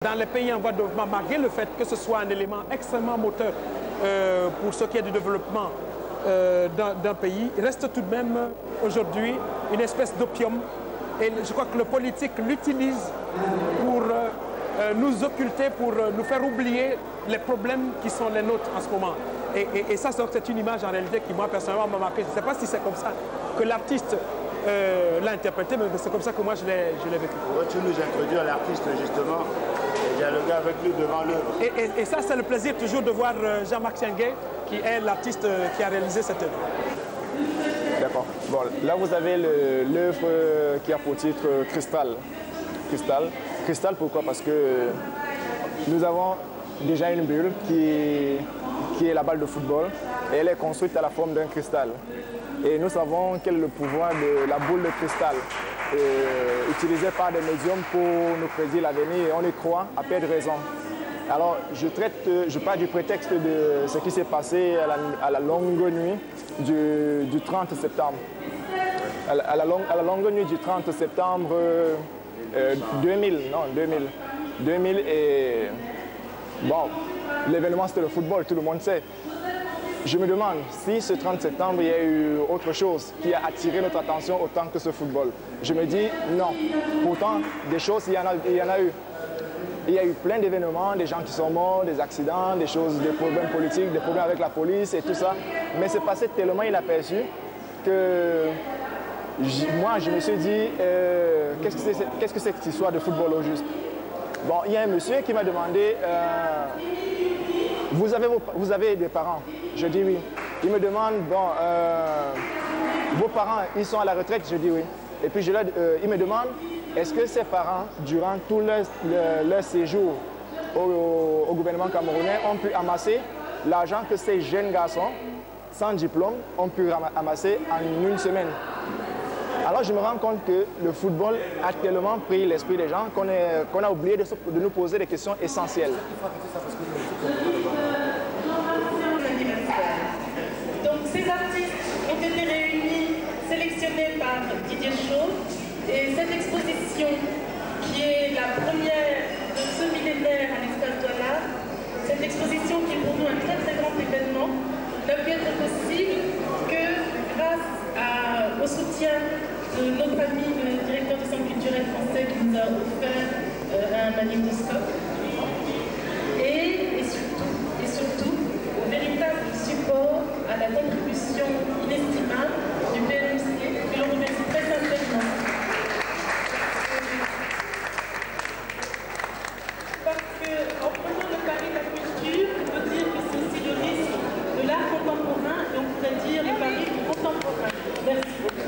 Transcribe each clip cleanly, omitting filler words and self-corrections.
Dans les pays en voie de développement, malgré le fait que ce soit un élément extrêmement moteur pour ce qui est du développement d'un pays, il reste tout de même aujourd'hui une espèce d'opium. Et je crois que le politique l'utilise pour nous occulter, pour nous faire oublier les problèmes qui sont les nôtres en ce moment. Et ça, c'est une image en réalité qui, moi, personnellement, m'a marqué. Je ne sais pas si c'est comme ça que l'artiste l'a interprété, mais c'est comme ça que moi, je l'ai vécu. Tu nous introduis à l'artiste, justement, et dialoguer avec lui devant l'œuvre. Et ça, c'est le plaisir toujours de voir Jean-Marc Tienguet, qui est l'artiste qui a réalisé cette œuvre. D'accord. Bon, là, vous avez l'œuvre qui a pour titre Cristal. Cristal, pourquoi? Parce que nous avons déjà une bulle qui est la balle de football et elle est construite à la forme d'un cristal. Et nous savons quel est le pouvoir de la boule de cristal utilisée par des médiums pour nous prédire l'avenir et on y croit à perdre raison. Alors, je parle du prétexte de ce qui s'est passé à la longue nuit du 30 septembre. À la longue nuit du 30 septembre 2000 et bon, l'événement c'était le football, tout le monde sait. Je me demande si ce 30 septembre il y a eu autre chose qui a attiré notre attention autant que ce football. Je me dis non. Pourtant, des choses, il y en a eu. Il y a eu plein d'événements, des gens qui sont morts, des accidents, des problèmes politiques, des problèmes avec la police et tout ça. Mais c'est passé tellement inaperçu que moi, je me suis dit, qu'est-ce que c'est que cette histoire de football au juste? Bon, il y a un monsieur qui m'a demandé, vous avez des parents? Je dis oui. Il me demande, bon, vos parents, ils sont à la retraite? Je dis oui. Et puis il me demande, est-ce que ses parents, durant tout leur séjour au gouvernement camerounais, ont pu amasser l'argent que ces jeunes garçons, sans diplôme, ont pu amasser en une semaine? Alors je me rends compte que le football a tellement pris l'esprit des gens qu'on a oublié de nous poser des questions essentielles. Donc ces artistes ont été réunis, sélectionnés par Didier Chaud. Et cette exposition, qui est la première de ce millénaire à l'espace de l'art, cette exposition qui est pour nous un très très grand événement, n'a pu être possible que grâce au soutien de notre ami, le directeur du Centre culturel français, qui nous a offert un magnétoscope. Et surtout, au véritable support à la contribution inestimable du PMC, que l'on remercie très sincèrement. Parce qu'en prenant le pari de la culture, on peut dire que c'est aussi le risque de l'art contemporain, et on pourrait dire le pari du contemporain. Merci beaucoup.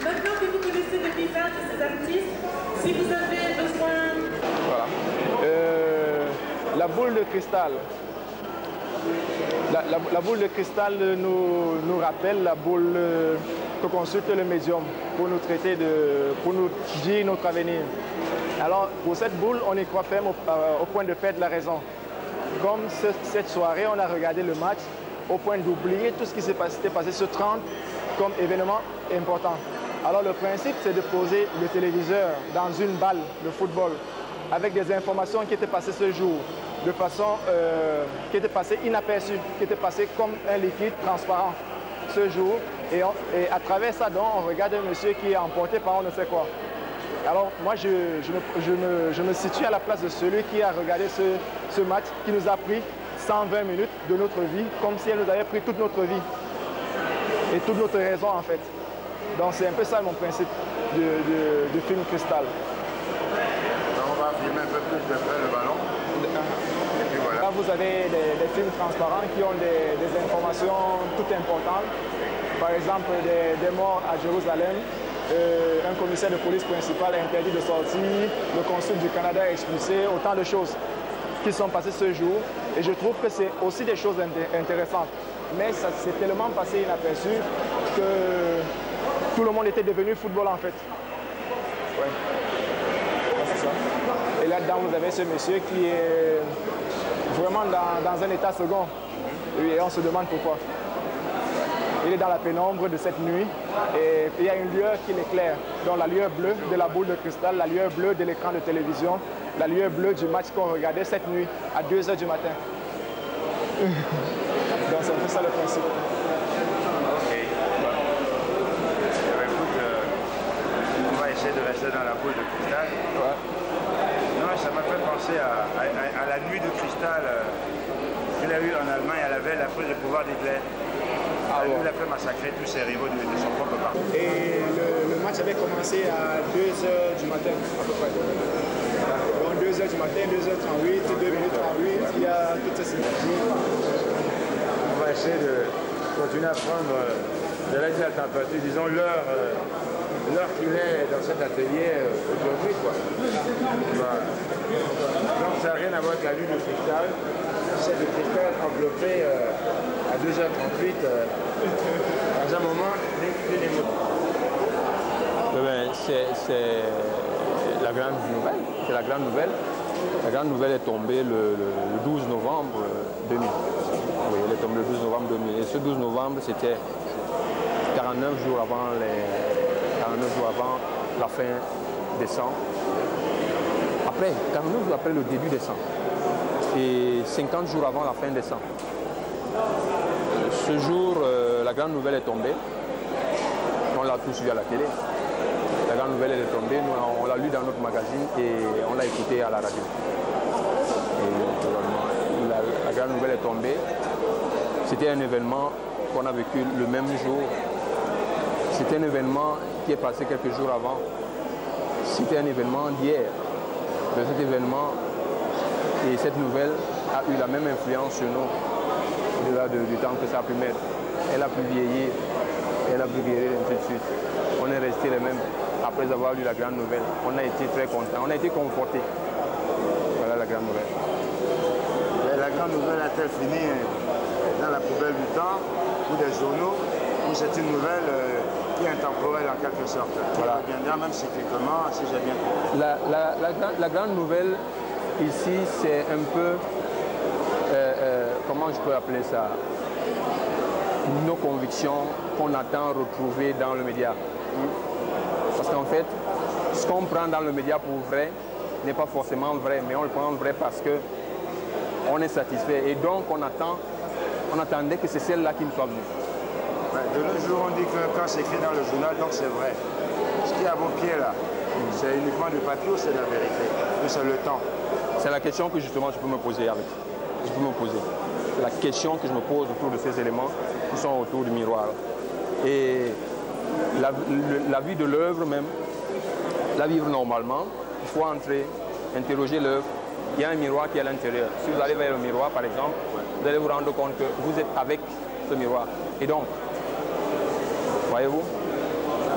Maintenant que vous connaissez le visage de ces artistes, si vous avez besoin... Voilà. La boule de cristal. La boule de cristal nous rappelle la boule que consulte le médium pour nous traiter pour nous dire notre avenir. Alors, pour cette boule, on y croit ferme au point de perdre la raison. Comme cette soirée, on a regardé le match au point d'oublier tout ce qui s'est passé ce 30 comme événement important. Alors, le principe, c'est de poser le téléviseur dans une balle de football avec des informations qui étaient passées ce jour, de façon qui était passée inaperçue, qui était passée comme un liquide transparent ce jour. Et à travers ça, donc, on regarde un monsieur qui est emporté par on ne sait quoi. Alors moi, je me situe à la place de celui qui a regardé ce match qui nous a pris 120 minutes de notre vie, comme si elle nous avait pris toute notre vie et toute notre raison en fait. Donc c'est un peu ça mon principe du film Cristal. On va filmer un peu plus de près le ballon. Et puis voilà. Là, vous avez des films transparents qui ont des informations toutes importantes. Par exemple, des morts à Jérusalem, un commissaire de police principal interdit de sortir, le consul du Canada expulsé, autant de choses qui sont passées ce jour. Et je trouve que c'est aussi des choses intéressantes. Mais ça s'est tellement passé inaperçu que tout le monde était devenu football en fait. Ouais. C'est ça. Et là-dedans, vous avez ce monsieur qui est vraiment dans un état second. Et on se demande pourquoi. Il est dans la pénombre de cette nuit et il y a une lueur qui l'éclaire. Donc la lueur bleue de la boule de cristal, la lueur bleue de l'écran de télévision, la lueur bleue du match qu'on regardait cette nuit à 2 h du matin. Donc c'est un peu ça le principe. Ok. Écoute, on va essayer de rester dans la boule de cristal. Ouais. Non, ça m'a fait penser à la nuit de cristal qu'il a eu en Allemagne à la veille après le pouvoir d'Hitler. Il a fait massacrer tous ses rivaux de son propre parti. Et le match avait commencé à 2 h du matin à peu près. Donc 2 h du matin, 2 h 38, 2 minutes 38, il y a toutes ces synergies. On va essayer de continuer à prendre de la température, disons l'heure qu'il est dans cet atelier aujourd'hui. Voilà. Donc ça n'a rien à voir avec la lune de cristal. C'est le cristal enveloppé à 2 h 38 dans un moment d'émotion. C'est la grande nouvelle. C'est la grande nouvelle. La grande nouvelle est tombée le 12 novembre 2000. Oui, elle est tombée le 12 novembre 2000. Et ce 12 novembre, c'était 49 jours avant la fin décembre. Après, 49 jours après le début décembre. Et 50 jours avant la fin décembre. Ce jour, la grande nouvelle est tombée. On l'a tous vu à la télé. La grande nouvelle elle est tombée, nous, on l'a lu dans notre magazine et on l'a écouté à la radio. Et la grande nouvelle est tombée. C'était un événement qu'on a vécu le même jour. C'était un événement qui est passé quelques jours avant. C'était un événement d'hier. De cet événement, et cette nouvelle a eu la même influence sur nous, au-delà du temps que ça a pu mettre. Elle a pu vieillir, elle a pu guérir, ainsi de suite. On est resté les mêmes après avoir lu la grande nouvelle. On a été très contents, on a été confortés. Voilà la grande nouvelle. Et la grande nouvelle a-t-elle fini dans la poubelle du temps, ou des journaux, ou c'est une nouvelle qui est intemporelle en quelque sorte, qui reviendra même cycliquement, si j'ai bien compris. La grande nouvelle ici, c'est un peu, comment je peux appeler ça, nos convictions qu'on attend retrouver dans le média. Parce qu'en fait, ce qu'on prend dans le média pour vrai n'est pas forcément vrai, mais on le prend vrai parce qu'on est satisfait. Et donc on attendait que c'est celle-là qui nous soit venue. De nos jours, on dit que quand c'est écrit dans le journal, donc c'est vrai. Ce qui est à vos pieds là, c'est uniquement du papier ou c'est la vérité? Ou c'est le temps? C'est la question que justement je peux me poser avec. Je peux me poser. C'est la question que je me pose autour de ces éléments qui sont autour du miroir. Et la vue de l'œuvre même, la vivre normalement, il faut entrer, interroger l'œuvre. Il y a un miroir qui est à l'intérieur. Si vous allez vers le miroir, par exemple, vous allez vous rendre compte que vous êtes avec ce miroir. Et donc, voyez-vous?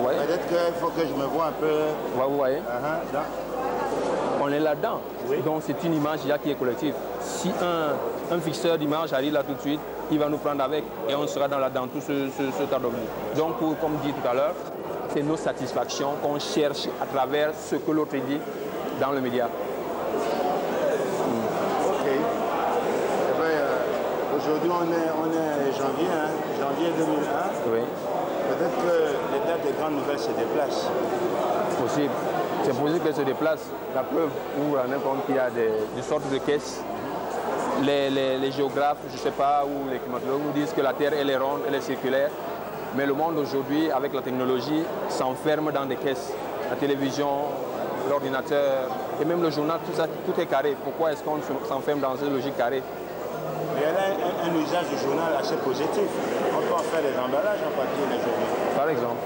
Ouais. Peut-être qu'il faut que je me vois un peu... Ouais, vous voyez? On est là-dedans. Oui. Donc c'est une image déjà qui est collective. Si un fixeur d'image arrive là tout de suite, il va nous prendre avec et on sera dans tout ce tas d'objets. Donc comme dit tout à l'heure, c'est nos satisfactions qu'on cherche à travers ce que l'autre dit dans le média. Ok. Eh bien, aujourd'hui on est janvier 2001. Oui. Peut-être que les dates des grandes nouvelles se déplacent. Possible. C'est possible qu'elles se déplacent. La preuve où on a compte qu'il y a des sortes de caisses. Les géographes, je ne sais pas, ou les climatologues nous disent que la Terre elle est ronde, elle est circulaire. Mais le monde aujourd'hui, avec la technologie, s'enferme dans des caisses. La télévision, l'ordinateur et même le journal, tout ça, tout est carré. Pourquoi est-ce qu'on s'enferme dans une logique carrée? Mais il y a un usage du journal assez positif. On peut en faire des emballages en papier les journaux. Par exemple.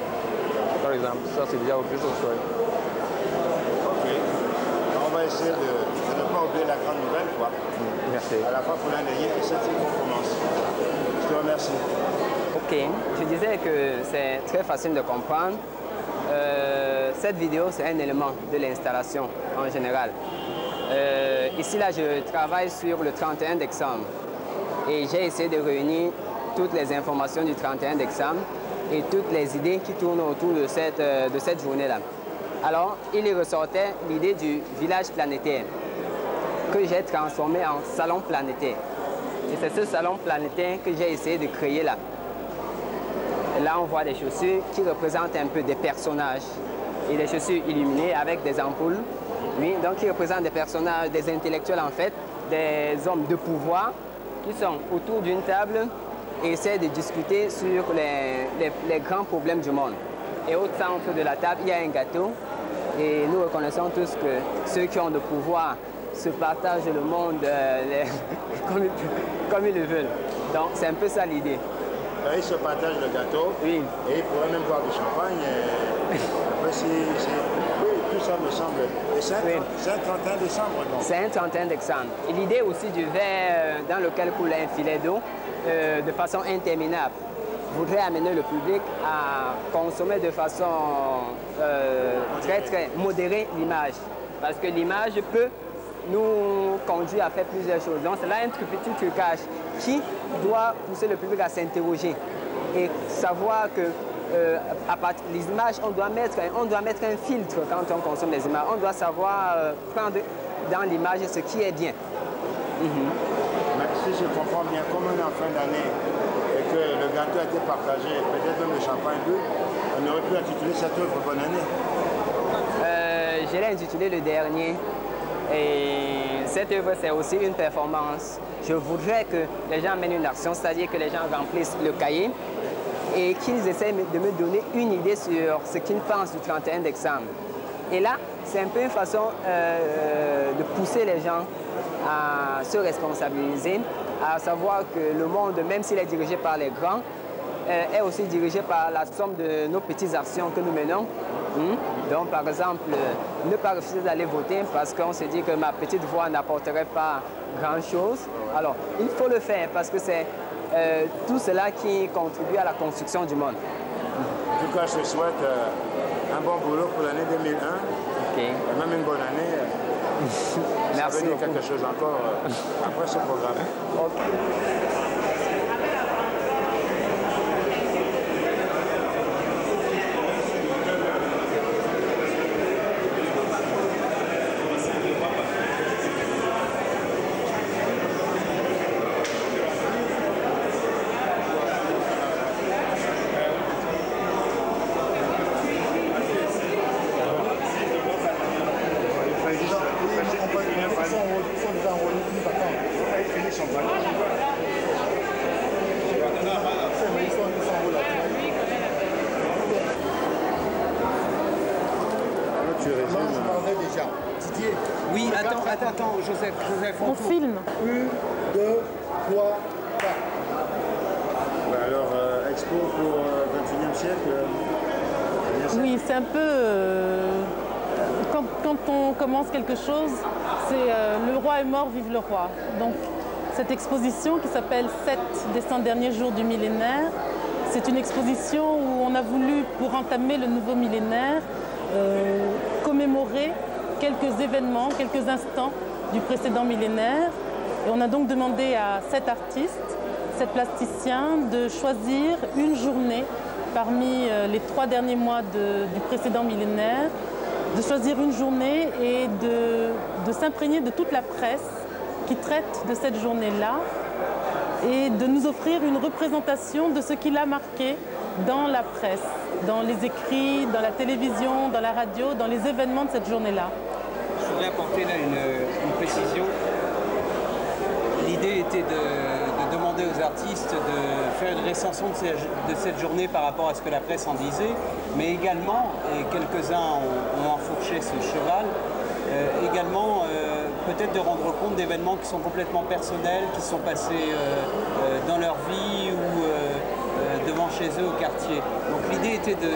Par exemple, ça c'est déjà autre chose. Ok. On va essayer de ne pas oublier la grande nouvelle, quoi. Merci. À la fois pour l'un des et cette qu'on commence. Je te remercie. Ok, je disais que c'est très facile de comprendre. Cette vidéo, c'est un élément de l'installation en général. Ici, là, je travaille sur le 31 décembre et j'ai essayé de réunir toutes les informations du 31 décembre et toutes les idées qui tournent autour de cette journée-là. Alors, il y ressortait l'idée du village planétaire que j'ai transformé en salon planétaire. Et c'est ce salon planétaire que j'ai essayé de créer là. Là, on voit des chaussures qui représentent un peu des personnages et des chaussures illuminées avec des ampoules. Oui, donc qui représentent des personnages, des intellectuels en fait, des hommes de pouvoir qui sont autour d'une table et essaient de discuter sur les grands problèmes du monde. Et au centre de la table, il y a un gâteau. Et nous reconnaissons tous que ceux qui ont le pouvoir se partagent le monde comme ils le veulent. Donc c'est un peu ça l'idée. Ils se partagent le gâteau, oui. Et ils pourraient même boire du champagne. Oui, tout ça me semble. Et c'est un 31 décembre, non? C'est un 31 décembre. Et l'idée aussi du verre dans lequel coule un filet d'eau de façon interminable voudrait amener le public à consommer de façon très modérée l'image. Parce que l'image peut nous conduire à faire plusieurs choses. Donc c'est là un petit trucage qui doit pousser le public à s'interroger et savoir que à partir des images, on doit mettre un filtre quand on consomme les images. On doit savoir prendre dans l'image ce qui est bien. Mais si je comprends bien, comme on est en fin d'année et que le gâteau a été partagé, peut-être même le champagne bu, on aurait pu intituler cette œuvre Bonne année. Je l'ai intitulé Le Dernier. Et cette œuvre, c'est aussi une performance. Je voudrais que les gens mènent une action, c'est-à-dire que les gens remplissent le cahier et qu'ils essaient de me donner une idée sur ce qu'ils pensent du 31 décembre. Et là, c'est un peu une façon de pousser les gens à se responsabiliser, à savoir que le monde, même s'il est dirigé par les grands, est aussi dirigé par la somme de nos petites actions que nous menons. Donc, par exemple, ne pas refuser d'aller voter parce qu'on se dit que ma petite voix n'apporterait pas grand-chose. Alors, il faut le faire parce que c'est tout cela qui contribue à la construction du monde. En tout cas, je te souhaite un bon boulot pour l'année 2001. Okay. Et même une bonne année. Merci. Ça veut dire quelque chose encore après ce programme. Okay. Oui, attends, Joseph. On filme. 1, 2, 3, 4. Alors, expo pour le 21e siècle. Oui, c'est un peu... quand on commence quelque chose, c'est le roi est mort, vive le roi. Donc, cette exposition qui s'appelle 7 des 100 derniers jours du millénaire, c'est une exposition où on a voulu, pour entamer le nouveau millénaire, commémorer quelques événements, quelques instants du précédent millénaire. Et on a donc demandé à 7 artistes, 7 plasticiens, de choisir une journée parmi les 3 derniers mois du précédent millénaire, de choisir une journée et de s'imprégner de toute la presse qui traite de cette journée-là et de nous offrir une représentation de ce qui l'a marqué dans la presse, dans les écrits, dans la télévision, dans la radio, dans les événements de cette journée-là. Je voudrais apporter là une précision. L'idée était de demander aux artistes de faire une recension de cette journée par rapport à ce que la presse en disait, mais également, et quelques-uns ont enfourché ce cheval, également peut-être de rendre compte d'événements qui sont complètement personnels, qui sont passés dans leur vie ou devant chez eux au quartier. Donc l'idée était de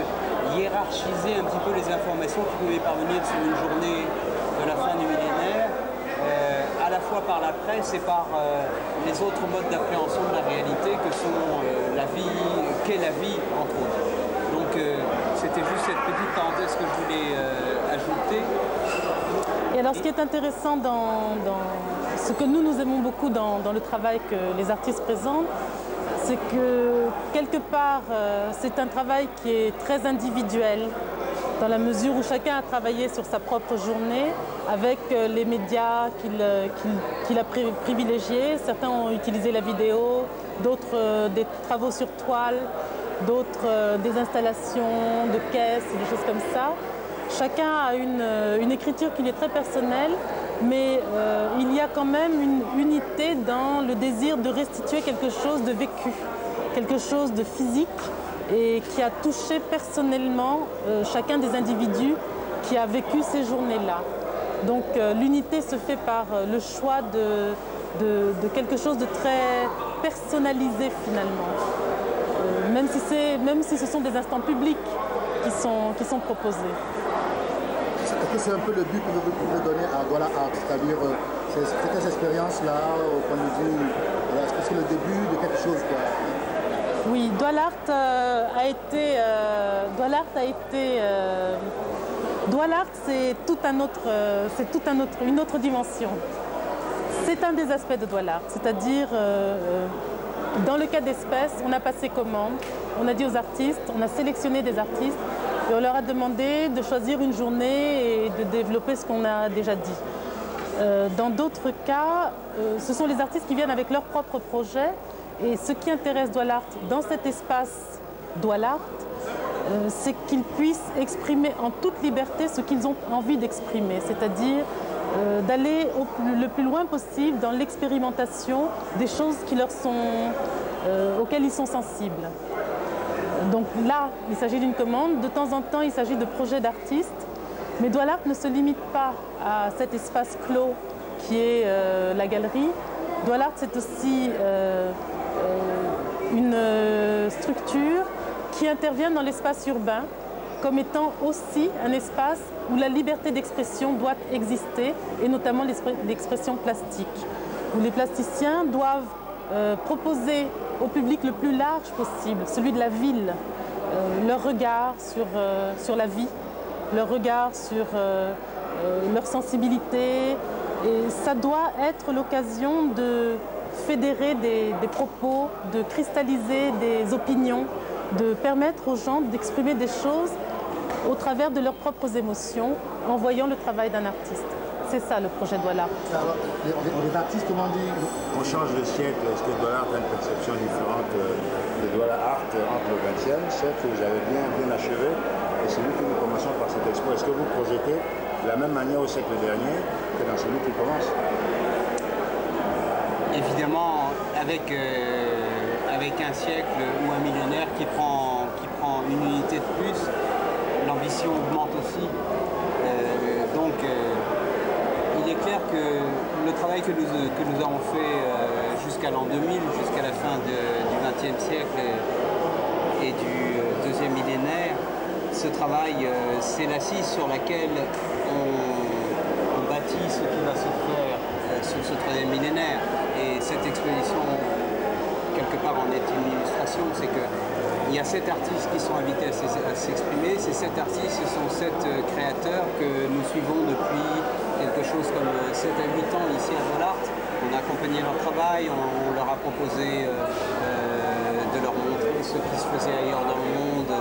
hiérarchiser un petit peu les informations qui pouvaient parvenir sur une journée de la fin du millénaire, à la fois par la presse et par les autres modes d'appréhension de la réalité que sont la vie, qu'est la vie entre autres. Donc c'était juste cette petite parenthèse que je voulais ajouter. Et alors ce qui est intéressant dans ce que nous aimons beaucoup dans le travail que les artistes présentent, c'est que quelque part c'est un travail qui est très individuel, dans la mesure où chacun a travaillé sur sa propre journée avec les médias qu'il a privilégiés. Certains ont utilisé la vidéo, d'autres des travaux sur toile. d'autres des installations de caisses, des choses comme ça. Chacun a une écriture qui lui est très personnelle, mais il y a quand même une unité dans le désir de restituer quelque chose de vécu, quelque chose de physique et qui a touché personnellement chacun des individus qui a vécu ces journées-là. Donc l'unité se fait par le choix de quelque chose de très personnalisé finalement, même si ce sont des instants publics qui sont proposés. Est-ce que c'est un peu le but que vous pouvez donner à Douala Art, c'est-à-dire cette expérience-là, au point de vue, est-ce que c'est le début de quelque chose quoi? Oui, Douala Art c'est une autre dimension. C'est un des aspects de Douala Art, c'est-à-dire dans le cas d'espèces, on a passé commande, on a dit aux artistes, on a sélectionné des artistes et on leur a demandé de choisir une journée et de développer ce qu'on a déjà dit. Dans d'autres cas, ce sont les artistes qui viennent avec leurs propres projets et ce qui intéresse Douala Art dans cet espace Douala Art, c'est qu'ils puissent exprimer en toute liberté ce qu'ils ont envie d'exprimer, c'est-à-dire d'aller le plus loin possible dans l'expérimentation des choses auxquelles ils sont sensibles. Donc là, il s'agit d'une commande. De temps en temps, il s'agit de projets d'artistes. Mais Douala Art ne se limite pas à cet espace clos qui est la galerie. Douala Art, c'est aussi une structure qui intervient dans l'espace urbain comme étant aussi un espace où la liberté d'expression doit exister, et notamment l'expression plastique, où les plasticiens doivent proposer au public le plus large possible, celui de la ville, leur regard sur la vie, leur regard sur leur sensibilité. Et ça doit être l'occasion de fédérer des propos, de cristalliser des opinions, de permettre aux gens d'exprimer des choses au travers de leurs propres émotions, en voyant le travail d'un artiste. C'est ça le projet Douala Art. Alors, les artistes, comment on dit? On change de siècle. Est-ce que Douala Art a une perception différente de Douala Art entre le 20e siècle, que vous avez bien achevé, et celui que nous commençons par cette expo? Est-ce que vous projetez de la même manière au siècle dernier que dans celui qui commence? Évidemment, avec un siècle ou un millénaire qui prend une unité de plus, l'ambition augmente aussi. Donc, il est clair que le travail que nous avons fait jusqu'à l'an 2000, jusqu'à la fin du XXe siècle et du deuxième millénaire, ce travail, c'est l'assise sur laquelle on bâtit ce qui va se faire sur ce troisième millénaire. Et cette exposition, quelque part, en est une illustration. C'est qu'il y a 7 artistes qui sont invités à s'exprimer. Ces 7 artistes, ce sont 7 créateurs que nous suivons depuis quelque chose comme 7 à 8 ans ici à Douala Art. On a accompagné leur travail, on leur a proposé de leur montrer ce qui se faisait ailleurs dans le monde,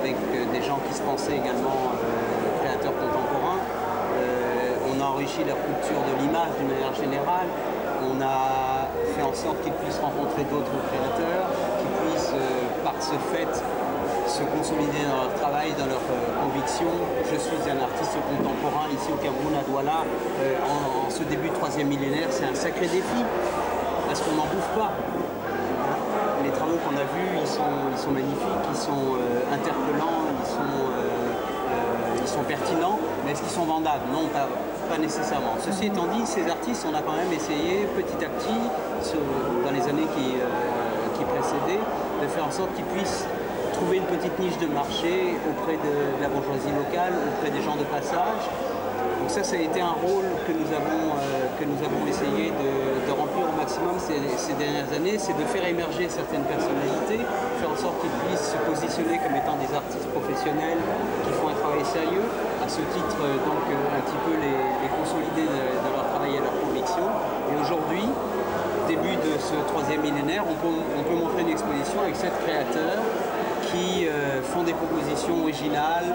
avec des gens qui se pensaient également créateurs contemporains. On a enrichi leur culture de l'image d'une manière générale. On a fait en sorte qu'ils puissent rencontrer d'autres créateurs, qu'ils puissent, par ce fait, se consolider dans leur travail, dans leurs convictions. Je suis un artiste contemporain ici au Cameroun, à Douala. En ce début de troisième millénaire, c'est un sacré défi, parce qu'on n'en bouffe pas. Les travaux qu'on a vus, ils sont magnifiques, ils sont interpellants, ils sont pertinents, mais est-ce qu'ils sont vendables? Non, pas nécessairement. Ceci étant dit, ces artistes, on a quand même essayé petit à petit, dans les années qui précédaient, de faire en sorte qu'ils puissent trouver une petite niche de marché auprès de la bourgeoisie locale, auprès des gens de passage. Donc ça a été un rôle que nous avons essayé de remplir au maximum ces dernières années, c'est de faire émerger certaines personnalités, faire en sorte qu'ils puissent se positionner comme étant des artistes professionnels qui font un travail sérieux, à ce titre donc un petit peu les consolider dans leur travail et leur conviction. Et aujourd'hui, début de ce troisième millénaire, on peut montrer une exposition avec 7 créateurs qui font des propositions originales,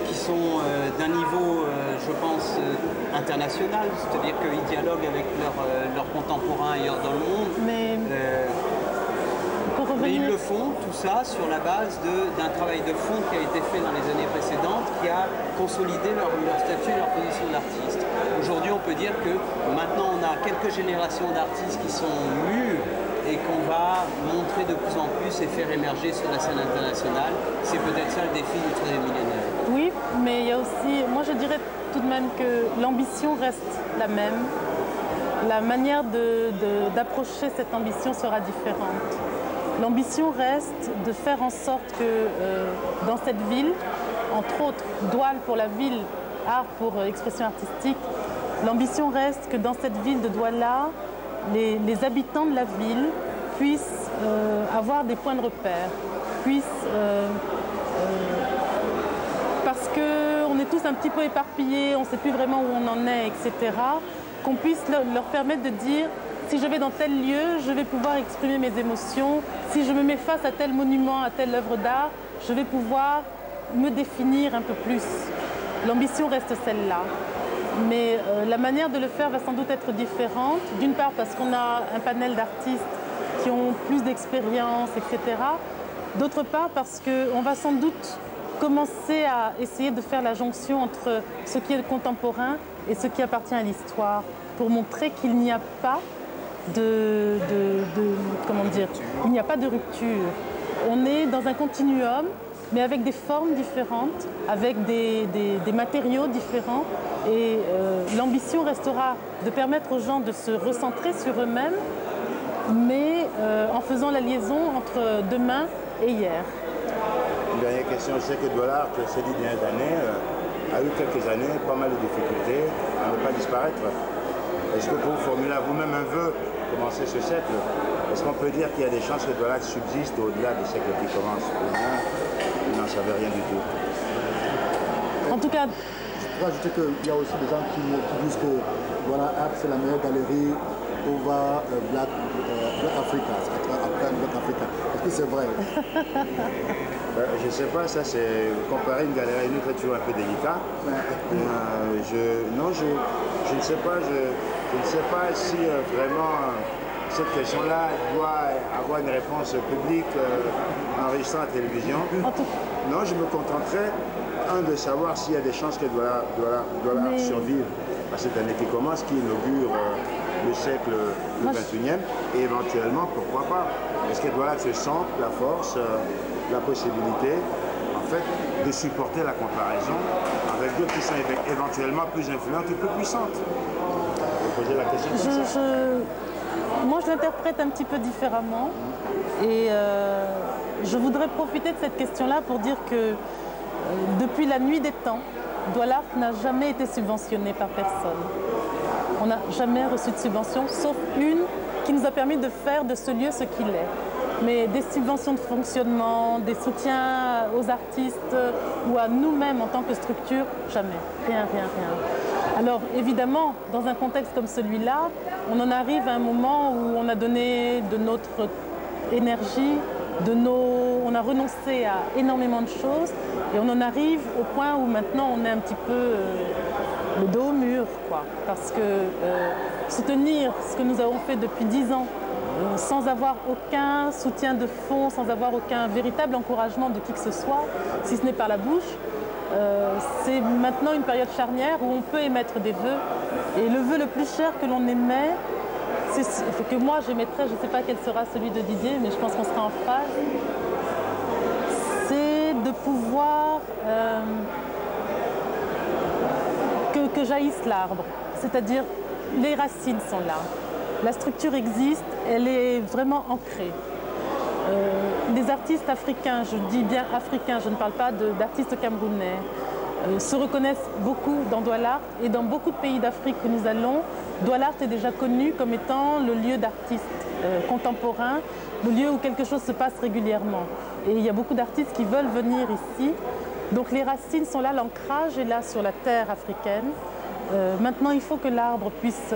qui sont d'un niveau, je pense, international, c'est-à-dire qu'ils dialoguent avec leurs contemporains ailleurs dans le monde. Mais pour revenir... Mais ils le font, tout ça, sur la base d'un travail de fond qui a été fait dans les années précédentes, qui a consolidé leur statut et leur position d'artiste. Aujourd'hui, on peut dire que maintenant, on a quelques générations d'artistes qui sont mûrs et qu'on va montrer de plus en plus et faire émerger sur la scène internationale. C'est peut-être ça le défi du troisième millénaire. Oui, mais il y a aussi, moi je dirais tout de même que l'ambition reste la même. La manière d'approcher cette ambition sera différente. L'ambition reste de faire en sorte que dans cette ville, entre autres, Douala pour la ville, art pour expression artistique, l'ambition reste que dans cette ville de Douala, les habitants de la ville puissent avoir des points de repère, parce qu'on est tous un petit peu éparpillés, on ne sait plus vraiment où on en est, etc., qu'on puisse leur permettre de dire si je vais dans tel lieu, je vais pouvoir exprimer mes émotions, si je me mets face à tel monument, à telle œuvre d'art, je vais pouvoir me définir un peu plus. L'ambition reste celle-là. Mais la manière de le faire va sans doute être différente, d'une part parce qu'on a un panel d'artistes qui ont plus d'expérience, etc. D'autre part parce qu'on va sans doute commencer à essayer de faire la jonction entre ce qui est contemporain et ce qui appartient à l'histoire, pour montrer qu'il n'y a pas comment dire, il n'y a pas de rupture. On est dans un continuum, mais avec des formes différentes, avec des matériaux différents. Et l'ambition restera de permettre aux gens de se recentrer sur eux-mêmes, mais en faisant la liaison entre demain et hier. Une dernière question, je sais que Douala, ces 10 dernières années, a eu quelques années, pas mal de difficultés à ne pas disparaître. Est-ce que pour vous formuler à vous-même un vœu, commencer ce siècle, est-ce qu'on peut dire qu'il y a des chances que Douala subsiste au-delà du siècle qui commence? Ou bien, vous n'en savez rien du tout? En tout cas, je pourrais ajouter qu'il y a aussi des gens qui disent que voilà, Art, c'est la meilleure galerie over Black Africa, après Black Africa. Est-ce que c'est vrai? Je ne sais pas, ça c'est comparer une galerie à une autre est toujours un peu délicat. Je ne sais pas, je ne sais pas si vraiment cette question-là doit avoir une réponse publique enregistrée à la télévision. Non, je me contenterai, de savoir s'il y a des chances que Douala survive à cette année qui commence, qui inaugure le siècle le 21e, et éventuellement, pourquoi pas, est-ce que Douala se sent la force, la possibilité, en fait, de supporter la comparaison avec d'autres qui sont éventuellement plus influentes et plus puissantes? Vous posez la question comme ça. Moi, je l'interprète un petit peu différemment, et je voudrais profiter de cette question-là pour dire que depuis la nuit des temps, Douala n'a jamais été subventionné par personne. On n'a jamais reçu de subvention, sauf une qui nous a permis de faire de ce lieu ce qu'il est. Mais des subventions de fonctionnement, des soutiens aux artistes ou à nous-mêmes en tant que structure, jamais. Rien, rien, rien. Alors évidemment, dans un contexte comme celui-là, on en arrive à un moment où on a donné de notre énergie, on a renoncé à énormément de choses et on en arrive au point où maintenant on est un petit peu le dos au mur, quoi. Parce que soutenir ce que nous avons fait depuis 10 ans, sans avoir aucun soutien de fonds, sans avoir aucun véritable encouragement de qui que ce soit, si ce n'est par la bouche, c'est maintenant une période charnière où on peut émettre des vœux. Et le vœu le plus cher que l'on émet, que moi j'émettrai, je ne sais pas quel sera celui de Didier, mais je pense qu'on sera en phase, c'est de pouvoir que jaillisse l'arbre. C'est-à-dire, les racines sont là. La structure existe, elle est vraiment ancrée. Les artistes africains, je dis bien africains, je ne parle pas d'artistes camerounais, se reconnaissent beaucoup dans Douala et dans beaucoup de pays d'Afrique où nous allons. Douala est déjà connu comme étant le lieu d'artistes contemporains, le lieu où quelque chose se passe régulièrement. Et il y a beaucoup d'artistes qui veulent venir ici. Donc les racines sont là, l'ancrage est là sur la terre africaine. Maintenant, il faut que l'arbre puisse